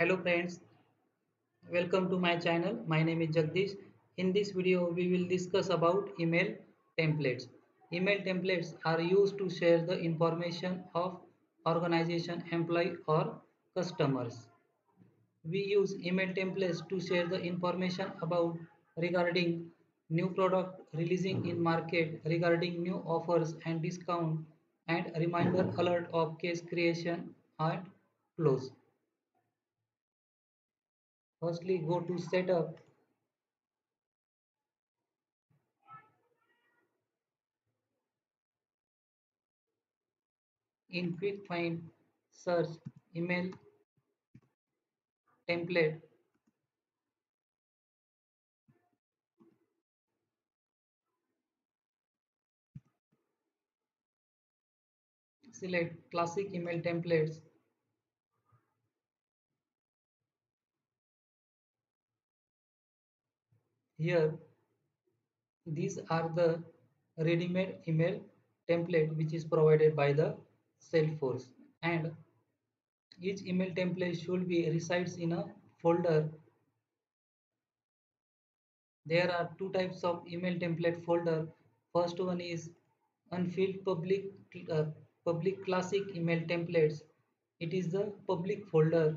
Hello friends, welcome to my channel. My name is Jagdish. In this video, we will discuss about email templates. Email templates are used to share the information of organization, employee or customers. We use email templates to share the information about regarding new product releasing in market, regarding new offers and discount and reminder alert of case creation and close. Firstly, go to setup. In quick find, search email template, select classic email templates. Here, these are the ready-made email template which is provided by the Salesforce, and each email template should be resides in a folder. There are two types of email template folder. First one is unfilled uh, public classic email templates. It is the public folder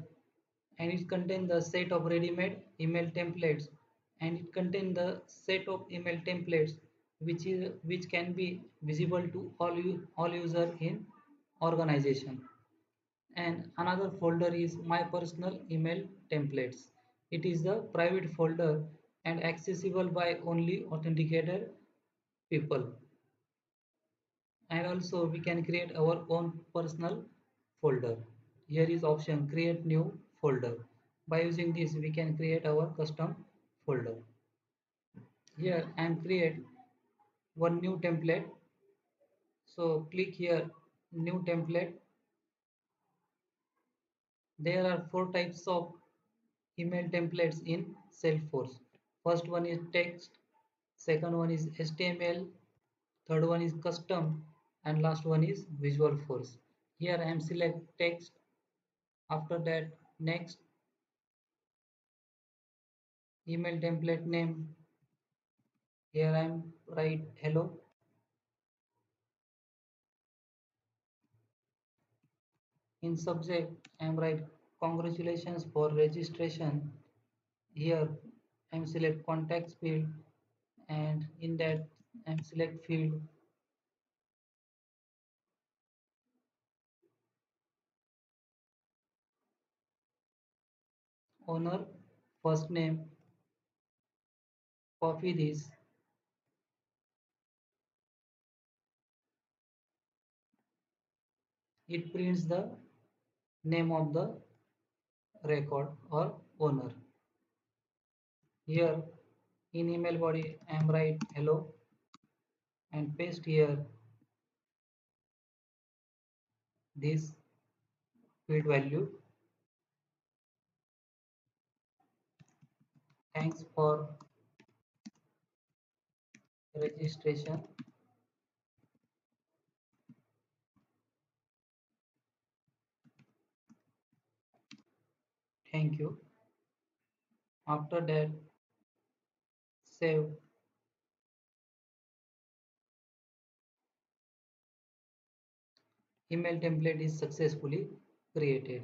and it contains the set of ready-made email templates, and it contains the set of email templates which can be visible to all user in organization. And another folder is my personal email templates. It is the private folder and accessible by only authenticated people. And also we can create our own personal folder. Here is option create new folder. By using this we can create our custom folder. Here and create one new template. So click here new template. There are four types of email templates in Salesforce. First one is text, second one is HTML, third one is custom, and last one is visual force. Here I am select text. After that, next, email template name. Here I am write hello. In subject I am write congratulations for registration. Here I am select contact field, and in that I am select field owner first name. Copy this. It prints the name of the record or owner. Here in email body I am write hello and paste here this field value. Thanks for registration. Thank you. After that, save. Email template is successfully created.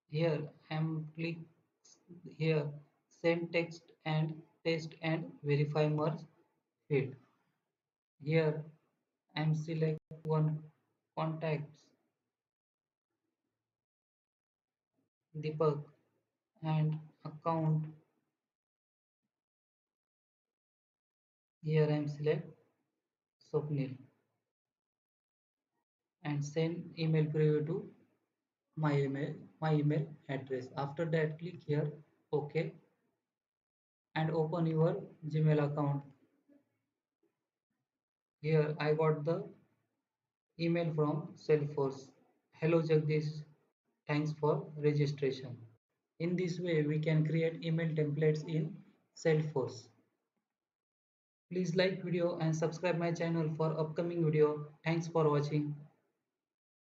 Here I am click here send text and test and verify merge field. Here I am select one contacts Deepak and account. Here I am select Swapnil and send email preview to my email address. After that, click here OK and open your Gmail account. Here I got the email from Salesforce. Hello Jagdish, thanks for registration. In this way, we can create email templates in Salesforce. Please like video and subscribe my channel for upcoming video. Thanks for watching.